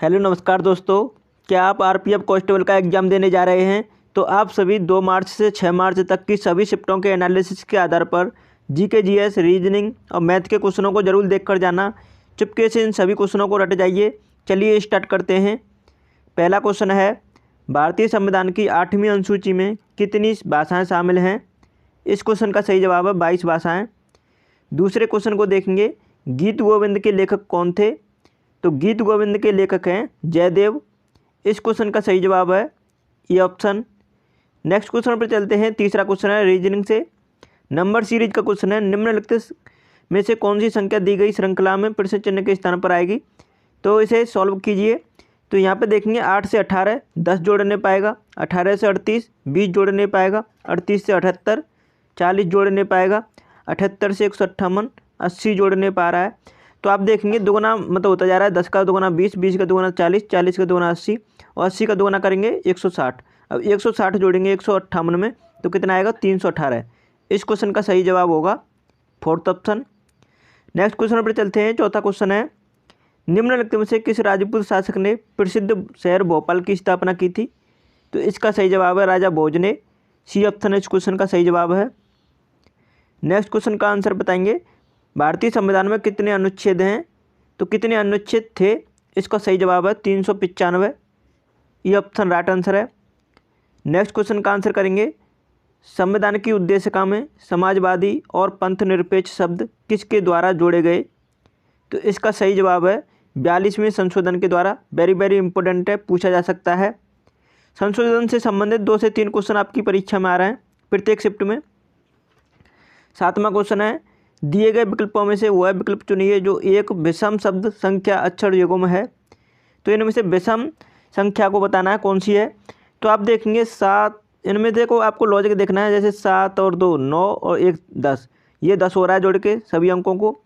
Hello नमस्कार दोस्तों, क्या आप आरपीएफ कांस्टेबल का एग्ज़ाम देने जा रहे हैं? तो आप सभी 2 मार्च से 6 मार्च तक की सभी शिफ्टों के एनालिसिस के आधार पर जीके, जीएस, रीजनिंग और मैथ के क्वेश्चनों को जरूर देखकर जाना। चुपके से इन सभी क्वेश्चनों को रट जाइए। चलिए स्टार्ट करते हैं। पहला क्वेश्चन है, भारतीय संविधान की 8वीं अनुसूची में कितनी भाषाएँ शामिल हैं? इस क्वेश्चन का सही जवाब है 22 भाषाएँ। दूसरे क्वेश्चन को देखेंगे, गीत गोविंद के लेखक कौन थे? तो गीत गोविंद के लेखक हैं जयदेव। इस क्वेश्चन का सही जवाब है ये ऑप्शन। नेक्स्ट क्वेश्चन पर चलते हैं। तीसरा क्वेश्चन है रीजनिंग से, नंबर सीरीज का क्वेश्चन है। निम्नलिखित में से कौन सी संख्या दी गई श्रृंखला में प्रश्न चिन्ह के स्थान पर आएगी? तो इसे सॉल्व कीजिए। तो यहाँ पे देखेंगे 8 से 18 10 जोड़ने पाएगा, 18 से 38 20 जोड़ने पाएगा, 38 से 78 40 जोड़ने पाएगा, 78 से 158 80 जोड़ने पा रहा है। तो आप देखेंगे दुगुना मतलब होता जा रहा है, 10 का दुगुना 20, 20 का दुगुना 40, 40 का दुगुना 80 और 80 का दुगुना करेंगे 160। अब 160 जोड़ेंगे 158 में तो कितना आएगा 318। इस क्वेश्चन का सही जवाब होगा फोर्थ ऑप्शन। नेक्स्ट क्वेश्चन पर चलते हैं। चौथा क्वेश्चन है, निम्नलिखित में से किस राजपूत शासक ने प्रसिद्ध शहर भोपाल की स्थापना की थी? तो इसका सही जवाब है राजा भोज ने। सी ऑप्शन इस क्वेश्चन का सही जवाब है। नेक्स्ट क्वेश्चन का आंसर बताएंगे, भारतीय संविधान में कितने अनुच्छेद हैं? तो कितने अनुच्छेद थे? इसका सही जवाब है 395। ये ऑप्शन राइट आंसर है। नेक्स्ट क्वेश्चन का आंसर करेंगे, संविधान की उद्देशिका में समाजवादी और पंथ निरपेक्ष शब्द किसके द्वारा जोड़े गए? तो इसका सही जवाब है 42वें संशोधन के द्वारा। वेरी वेरी इंपॉर्टेंट है, पूछा जा सकता है। संशोधन से संबंधित 2 से 3 क्वेश्चन आपकी परीक्षा में आ रहे हैं प्रत्येक शिफ्ट में। 7वां क्वेश्चन है, दिए गए विकल्पों में से वह विकल्प चुनिए जो एक विषम शब्द संख्या अक्षर युग्म है। तो इनमें से विषम संख्या को बताना है कौन सी है। तो आप देखेंगे 7, इनमें देखो आपको लॉजिक देखना है। जैसे 7 और 2 9 और 1 10, ये 10 हो रहा है जोड़ के सभी अंकों को।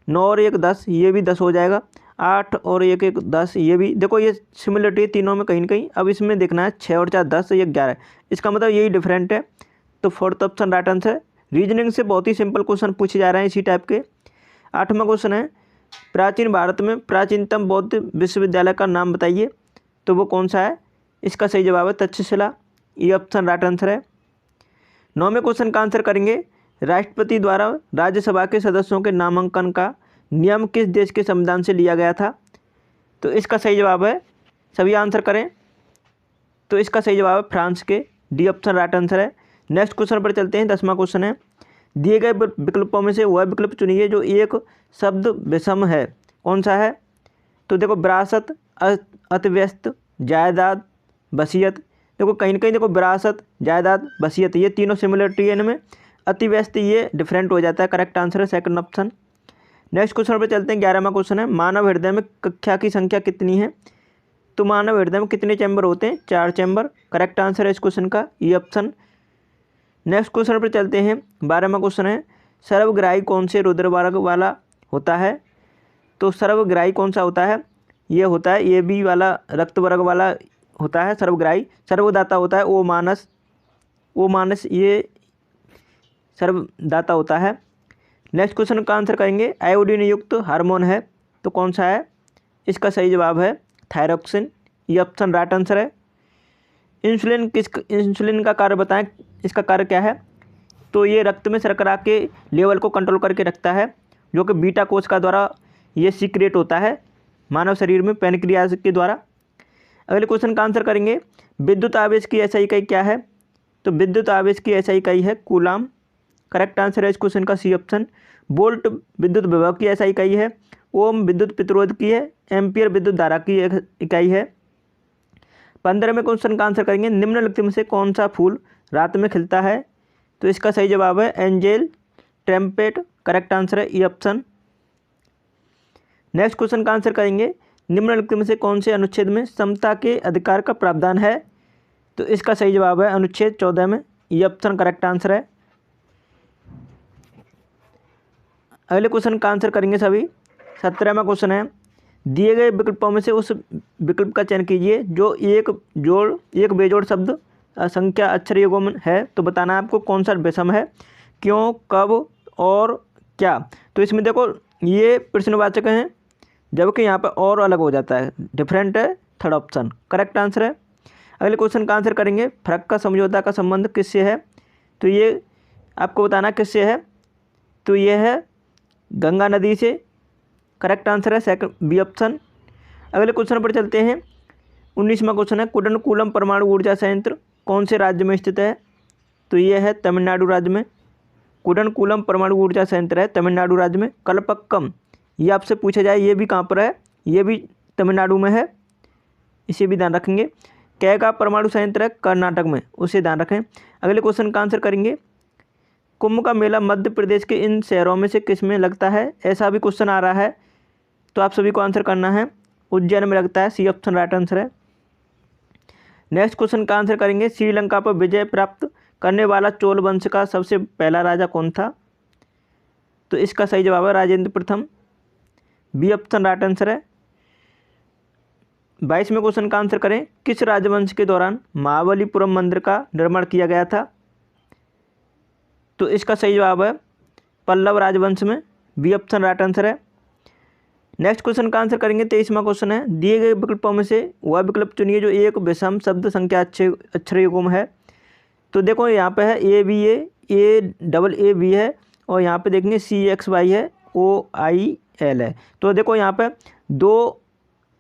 9 और 1 10, ये भी 10 हो जाएगा। 8 और 1 1 10, ये भी देखो ये सिमिलरिटी है तीनों में कहीं ना कहीं। अब इसमें देखना है 6 और 4 10, ये 11। इसका मतलब यही डिफरेंट है। तो फोर्थ ऑप्शन राइट आंसर है। रीजनिंग से बहुत ही सिंपल क्वेश्चन पूछे जा रहे हैं इसी टाइप के। 8वां क्वेश्चन है, प्राचीन भारत में प्राचीनतम बौद्ध विश्वविद्यालय का नाम बताइए। तो वो कौन सा है? इसका सही जवाब है तक्षशिला। ये ऑप्शन राइट आंसर है। 9वें क्वेश्चन का आंसर करेंगे, राष्ट्रपति द्वारा राज्यसभा के सदस्यों के नामांकन का नियम किस देश के संविधान से लिया गया था? तो इसका सही जवाब है, सभी आंसर करें, तो इसका सही जवाब है फ्रांस के। डी ऑप्शन राइट आंसर है। नेक्स्ट क्वेश्चन पर चलते हैं। 10वां क्वेश्चन है, दिए गए विकल्पों में से वह विकल्प चुनिए जो एक शब्द विषम है। कौन सा है? तो देखो विरासत, अतिव्यस्त, जायदाद, वसीयत। देखो कहीं ना कहीं देखो विरासत, जायदाद, वसीयत, ये तीनों सिमिलरिटी है इनमें। अतिव्यस्त ये डिफरेंट हो जाता है। करेक्ट आंसर है सेकंड ऑप्शन। नेक्स्ट क्वेश्चन पर चलते हैं। 11वां क्वेश्चन है, मानव हृदय में कक्षा की संख्या कितनी है? तो मानव हृदय में कितने चैम्बर होते हैं? 4 चैम्बर। करेक्ट आंसर है इस क्वेश्चन का ये ऑप्शन। नेक्स्ट क्वेश्चन पर चलते हैं। 12वां क्वेश्चन है, सर्वग्राही कौन से रुद्र वर्ग वाला होता है? तो सर्वग्राही कौन सा होता है? ये होता है ए बी वाला, रक्त वर्ग वाला होता है सर्वग्राही। सर्वदाता होता है ओ मानस, ये सर्वदाता होता है। नेक्स्ट क्वेश्चन का आंसर करेंगे, आयोडीन युक्त हार्मोन है तो कौन सा है? इसका सही जवाब है थायरॉक्सिन। ये ऑप्शन राइट आंसर है। इंसुलिन का कार्य बताएं, इसका कार्य क्या है? तो ये रक्त में शर्करा के लेवल को कंट्रोल करके रखता है, जो कि बीटा कोशिका द्वारा ये सीक्रेट होता है मानव शरीर में पैनक्रियाज के द्वारा। अगले क्वेश्चन का आंसर करेंगे, विद्युत आवेश की ऐसा इकाई क्या है? तो विद्युत आवेश की ऐसा इकाई है कूलाम। करेक्ट आंसर है इस क्वेश्चन का सी ऑप्शन। वोल्ट विद्युत विभव की ऐसा इकाई है। ओम विद्युत प्रतिरोध की है। एम्पियर विद्युत धारा की एक इकाई है। 15वें क्वेश्चन का आंसर करेंगे, निम्नलिखित में से कौन सा फूल रात में खिलता है? तो इसका सही जवाब है एंजेल ट्रम्पेट। करेक्ट आंसर है ई ऑप्शन। नेक्स्ट क्वेश्चन का आंसर करेंगे, निम्नलिखित में से कौन से अनुच्छेद में समता के अधिकार का प्रावधान है? तो इसका सही जवाब है अनुच्छेद 14 में। ये ऑप्शन करेक्ट आंसर है। अगले क्वेश्चन का आंसर करेंगे सभी। 17वां क्वेश्चन है, दिए गए विकल्पों में से उस विकल्प का चयन कीजिए जो एक बेजोड़ शब्द संख्या अक्षर युग्म है। तो बताना है आपको कौन सा विषम है, क्यों, कब और क्या। तो इसमें देखो ये प्रश्नवाचक हैं, जबकि यहाँ पर और अलग हो जाता है, डिफरेंट है, थर्ड ऑप्शन करेक्ट आंसर है। अगले क्वेश्चन का आंसर करेंगे, फरक का समझौता का संबंध किससे है? तो ये आपको बताना किससे है, तो ये है गंगा नदी से, करेक्ट आंसर है सेकंड बी ऑप्शन। अगले क्वेश्चन पर चलते हैं, 19वां क्वेश्चन है, कुडनकुलम परमाणु ऊर्जा संयंत्र कौन से राज्य में स्थित है? तो ये है तमिलनाडु राज्य में, कुडनकुलम परमाणु ऊर्जा संयंत्र है तमिलनाडु राज्य में। कलपक्कम ये आपसे पूछा जाए ये भी कहाँ पर है? ये भी तमिलनाडु में है, इसे भी ध्यान रखेंगे। कैगा परमाणु संयंत्र है कर्नाटक में, उसे ध्यान रखें। अगले क्वेश्चन का आंसर करेंगे, कुंभ का मेला मध्य प्रदेश के इन शहरों में से किस में लगता है? ऐसा भी क्वेश्चन आ रहा है, तो आप सभी को आंसर करना है, उज्जैन में लगता है, सी ऑप्शन राइट आंसर है। नेक्स्ट क्वेश्चन का आंसर करेंगे, श्रीलंका पर विजय प्राप्त करने वाला चोल वंश का सबसे पहला राजा कौन था? तो इसका सही जवाब है राजेंद्र प्रथम, बी ऑप्शन राइट आंसर है। 22वें क्वेश्चन का आंसर करें, किस राजवंश के दौरान महाबलीपुरम मंदिर का निर्माण किया गया था? तो इसका सही जवाब है पल्लव राजवंश में, बी ऑप्शन राइट आंसर है। नेक्स्ट क्वेश्चन का आंसर करेंगे, 23वां क्वेश्चन है, दिए गए विकल्पों में से वह विकल्प चुनिए जो एक विषम शब्द संख्या अक्षर युग्म है। तो देखो यहाँ पे है ए डबल ए बी है, और यहाँ पे देखेंगे CXY है, OIL है। तो देखो यहाँ पे दो,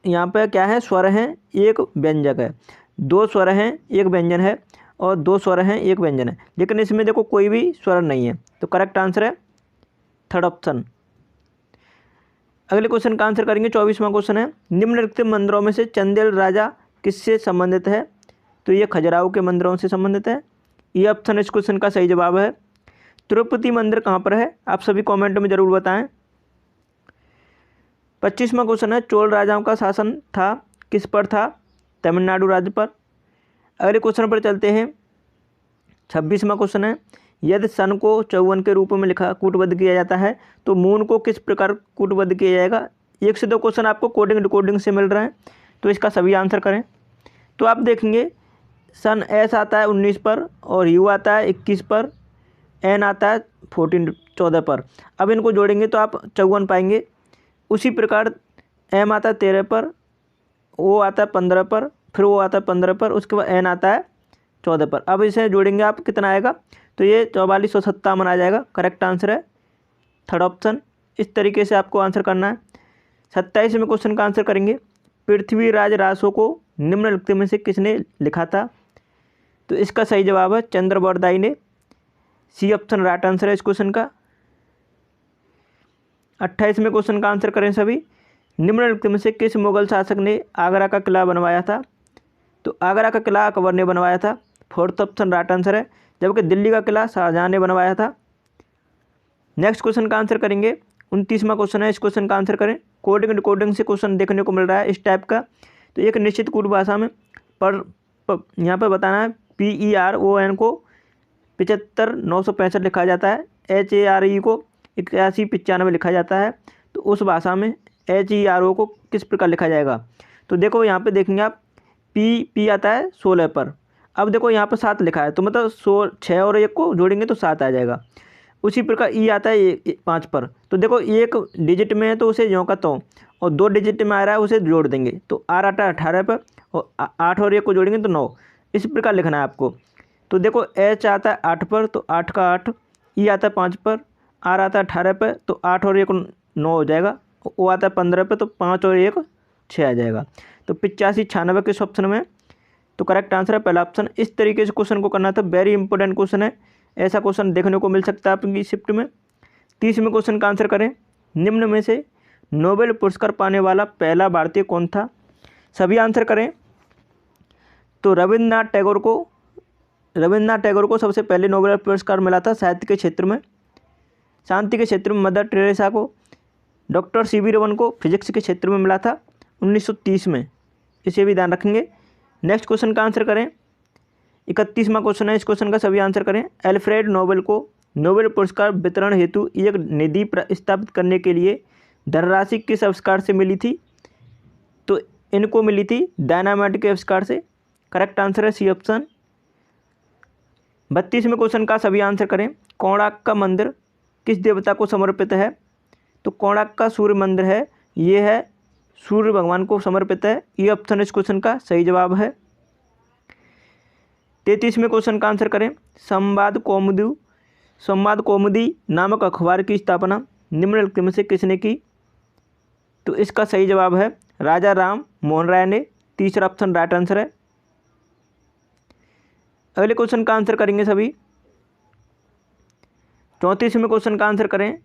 यहाँ पे क्या है, स्वर हैं, एक व्यंजक है, दो स्वर हैं एक व्यंजन है, और दो स्वर हैं एक व्यंजन है, लेकिन इसमें देखो कोई भी स्वर नहीं है, तो करेक्ट आंसर है थर्ड ऑप्शन। अगले क्वेश्चन का आंसर करेंगे, 24वां क्वेश्चन है, निम्नलिखित मंदिरों में से चंदेल राजा किससे संबंधित है? तो ये खजुराहो के मंदिरों से संबंधित है, ये ऑप्शन इस क्वेश्चन का सही जवाब है। तिरुपति मंदिर कहाँ पर है? आप सभी कमेंट में जरूर बताएं। 25वां क्वेश्चन है, चोल राजाओं का शासन था किस पर था? तमिलनाडु राज्य पर। अगले क्वेश्चन पर चलते हैं, 26वां क्वेश्चन है, यदि सन को 54 के रूप में लिखा कूटबद्ध किया जाता है तो मून को किस प्रकार कूटबद्ध किया जाएगा? 1 से 2 क्वेश्चन आपको कोडिंग डिकोडिंग से मिल रहे हैं, तो इसका सभी आंसर करें। तो आप देखेंगे सन एस आता है 19 पर, और यू आता है 21 पर, एन आता है 14 पर। अब इनको जोड़ेंगे तो आप 54 पाएंगे। उसी प्रकार एम आता है 13 पर, ओ आता है 15 पर, फिर ओ आता है 15 पर, उसके बाद एन आता है 14 पर। अब इसे जोड़ेंगे आप कितना आएगा? तो ये 4457 आ जाएगा, करेक्ट आंसर है थर्ड ऑप्शन। इस तरीके से आपको आंसर करना है। 27वें क्वेश्चन का आंसर करेंगे, पृथ्वीराज रासो को निम्नलिखित में से किसने लिखा था? तो इसका सही जवाब है चंद्रबरदाई ने, सी ऑप्शन राइट आंसर है इस क्वेश्चन का। 28वें क्वेश्चन का आंसर करें सभी, निम्नलिखित में से किस मुगल शासक ने आगरा का किला बनवाया था? तो आगरा का किला अकबर ने बनवाया था, फोर्थ ऑप्शन राइट आंसर है, जबकि दिल्ली का किला शाहजहां ने बनवाया था। नेक्स्ट क्वेश्चन का आंसर करेंगे, 29वां क्वेश्चन है, इस क्वेश्चन का आंसर करें। कोडिंग डिकोडिंग से क्वेश्चन देखने को मिल रहा है इस टाइप का। तो एक निश्चित कूट भाषा में यहाँ पर बताना है, PERON को 75965 लिखा जाता है, HARE को 8195 लिखा जाता है। तो उस भाषा में HERO को किस प्रकार लिखा जाएगा? तो देखो यहाँ पे देखेंगे आप, P आता है 16 पर, अब देखो यहाँ पर 7 लिखा है, तो मतलब 6 और 1 को जोड़ेंगे तो 7 आ जाएगा। उसी प्रकार E आता है 5 पर, तो देखो 1 डिजिट में है तो उसे यों का त्यों, और 2 डिजिट में आ रहा है उसे जोड़ देंगे, तो R आता है 18 पर, और 8 और 1 को जोड़ेंगे तो 9। इस प्रकार लिखना है आपको। तो देखो H आता है 8 पर, तो 8 का 8, E आता है 5 पर, R आता है 18 पर, तो 8 और 1 9 हो जाएगा, O आता है 15 पर, तो 5 और 1 6 आ जाएगा। तो 8596 किस ऑप्शन में? तो करेक्ट आंसर है पहला ऑप्शन। इस तरीके से क्वेश्चन को करना था, वेरी इंपॉर्टेंट क्वेश्चन है, ऐसा क्वेश्चन देखने को मिल सकता है आपकी शिफ्ट में। 30वें क्वेश्चन का आंसर करें, निम्न में से नोबेल पुरस्कार पाने वाला पहला भारतीय कौन था? सभी आंसर करें। तो रविन्द्रनाथ टैगोर को सबसे पहले नोबेल पुरस्कार मिला था साहित्य के क्षेत्र में, शांति के क्षेत्र में मदर टेरेसा को, डॉक्टर CV रमन को फिजिक्स के क्षेत्र में मिला था 1930 में, इसे भी ध्यान रखेंगे। नेक्स्ट क्वेश्चन का आंसर करें, 31वां क्वेश्चन है, इस क्वेश्चन का सभी आंसर करें। अल्फ्रेड नोबेल को नोबेल पुरस्कार वितरण हेतु एक निधि स्थापित करने के लिए धनराशि किस आविष्कार से मिली थी? तो इनको मिली थी डायनामाइट के आविष्कार से, करेक्ट आंसर है सी ऑप्शन। 32वें क्वेश्चन का सभी आंसर करें। कोणार्क का मंदिर किस देवता को समर्पित है? तो कोणार्क का सूर्य मंदिर है, ये है सूर्य भगवान को समर्पित है। ये ऑप्शन इस क्वेश्चन का सही जवाब है। 33वें क्वेश्चन का आंसर करें। संवाद कौमुदी नामक अखबार की स्थापना निम्नलिखित में से किसने की? तो इसका सही जवाब है राजा राम मोहन राय ने। तीसरा ऑप्शन राइट आंसर है। अगले क्वेश्चन का आंसर करेंगे सभी। 34वें क्वेश्चन का आंसर करें।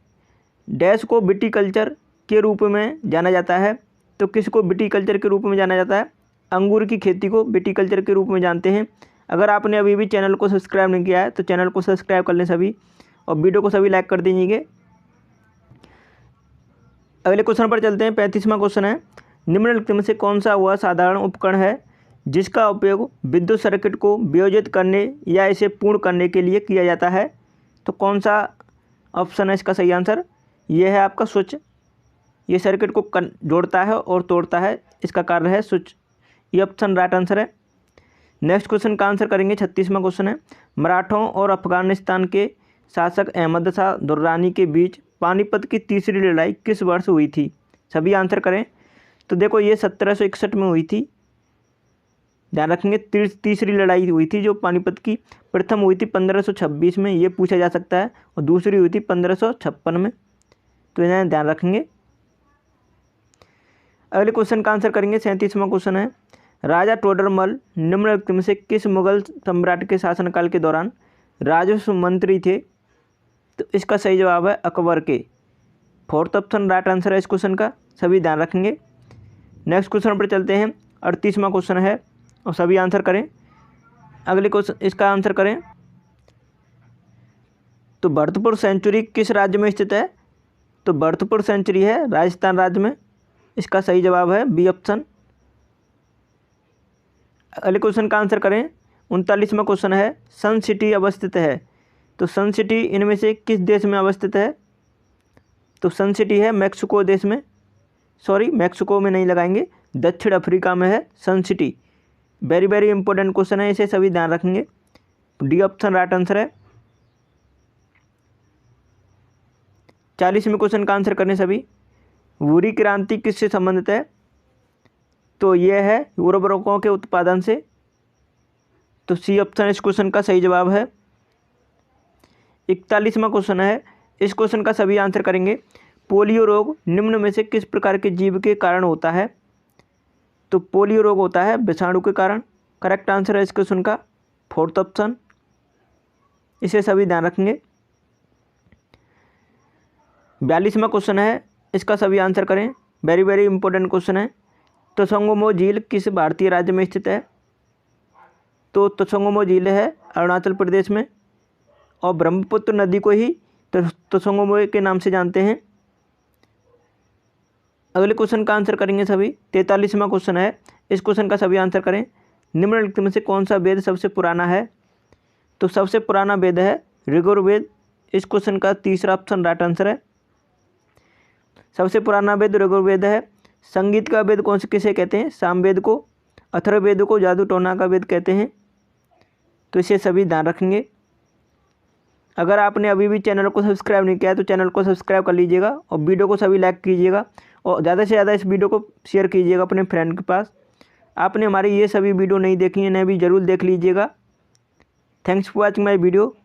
डैश को विटीकल्चर के रूप में जाना जाता है। तो किसको विटीकल्चर के रूप में जाना जाता है? अंगूर की खेती को विटीकल्चर के रूप में जानते हैं। अगर आपने अभी भी चैनल को सब्सक्राइब नहीं किया है तो चैनल को सब्सक्राइब कर लें सभी, और वीडियो को सभी लाइक कर दीजिए। अगले क्वेश्चन पर चलते हैं। 35वां क्वेश्चन है। निम्नलिखित में से कौन सा वह साधारण उपकरण है जिसका उपयोग विद्युत सर्किट को वियोजित करने या इसे पूर्ण करने के लिए किया जाता है? तो कौन सा ऑप्शन है इसका सही आंसर? ये है आपका स्विच। ये सर्किट को जोड़ता है और तोड़ता है, इसका कार्य है स्विच। ये ऑप्शन राइट आंसर है। नेक्स्ट क्वेश्चन का आंसर करेंगे। 36वां क्वेश्चन है। मराठों और अफगानिस्तान के शासक अहमद शाह दुर्रानी के बीच पानीपत की तीसरी लड़ाई किस वर्ष हुई थी? सभी आंसर करें। तो देखो ये 1761 में हुई थी, ध्यान रखेंगे। तीसरी लड़ाई हुई थी जो पानीपत की। प्रथम हुई थी 1526 में, ये पूछा जा सकता है, और दूसरी हुई थी 1556 में, तो इन्हें ध्यान रखेंगे। अगले क्वेश्चन का आंसर करेंगे। 37वां क्वेश्चन है। राजा टोडरमल निम्नलिखित में से किस मुगल सम्राट के शासनकाल के दौरान राजस्व मंत्री थे? तो इसका सही जवाब है अकबर के। फोर्थ ऑप्शन राइट आंसर है इस क्वेश्चन का, सभी ध्यान रखेंगे। नेक्स्ट क्वेश्चन पर चलते हैं। 38वां क्वेश्चन है, और सभी आंसर करें। अगले क्वेश्चन इसका आंसर करें। तो भरतपुर सेंचुरी किस राज्य में स्थित है? तो भरतपुर सेंचुरी है राजस्थान राज्य में, इसका सही जवाब है बी ऑप्शन। अगले क्वेश्चन का आंसर करें। 39वां क्वेश्चन है। सन सिटी अवस्थित है। तो सन सिटी इनमें से किस देश में अवस्थित है? तो सन सिटी है मैक्सिको देश में, सॉरी मैक्सिको में नहीं लगाएंगे, दक्षिण अफ्रीका में है sun city. Very very important question है, इसे सभी ध्यान रखेंगे। डी ऑप्शन राइट आंसर है। 40वें क्वेश्चन का आंसर करने सभी। भूरी क्रांति किससे संबंधित है? तो यह है उर्वरकों के उत्पादन से, तो सी ऑप्शन इस क्वेश्चन का सही जवाब है। 41वां क्वेश्चन है। इस क्वेश्चन का सभी आंसर करेंगे। पोलियो रोग निम्न में से किस प्रकार के जीव के कारण होता है? तो पोलियो रोग होता है विषाणु के कारण। करेक्ट आंसर है इस क्वेश्चन का फोर्थ ऑप्शन, इसे सभी ध्यान रखेंगे। 42वां क्वेश्चन है। इसका सभी आंसर करें, वेरी वेरी इंपॉर्टेंट क्वेश्चन है। तसोंगमो झील किस भारतीय राज्य में स्थित है? तो तसोंगमो झील है अरुणाचल प्रदेश में, और ब्रह्मपुत्र नदी को ही तसोंगमो के नाम से जानते हैं। अगले क्वेश्चन का आंसर करेंगे सभी। 43वां क्वेश्चन है। इस क्वेश्चन का सभी आंसर करें। निम्नलिखित में से कौन सा वेद सबसे पुराना है? तो सबसे पुराना वेद है ऋग्वेद। इस क्वेश्चन का तीसरा ऑप्शन राइट आंसर है। सबसे पुराना वेद ऋग्वेद है। संगीत का वेद कौन से किसे कहते हैं? सामवेद को। अथर्ववेद को जादू टोना का वेद कहते हैं, तो इसे सभी ध्यान रखेंगे। अगर आपने अभी भी चैनल को सब्सक्राइब नहीं किया है तो चैनल को सब्सक्राइब कर लीजिएगा, और वीडियो को सभी लाइक कीजिएगा, और ज़्यादा से ज़्यादा इस वीडियो को शेयर कीजिएगा अपने फ्रेंड के पास। आपने हमारी ये सभी वीडियो नहीं देखी है, इन्हें भी ज़रूर देख लीजिएगा। Thanks for watching my video.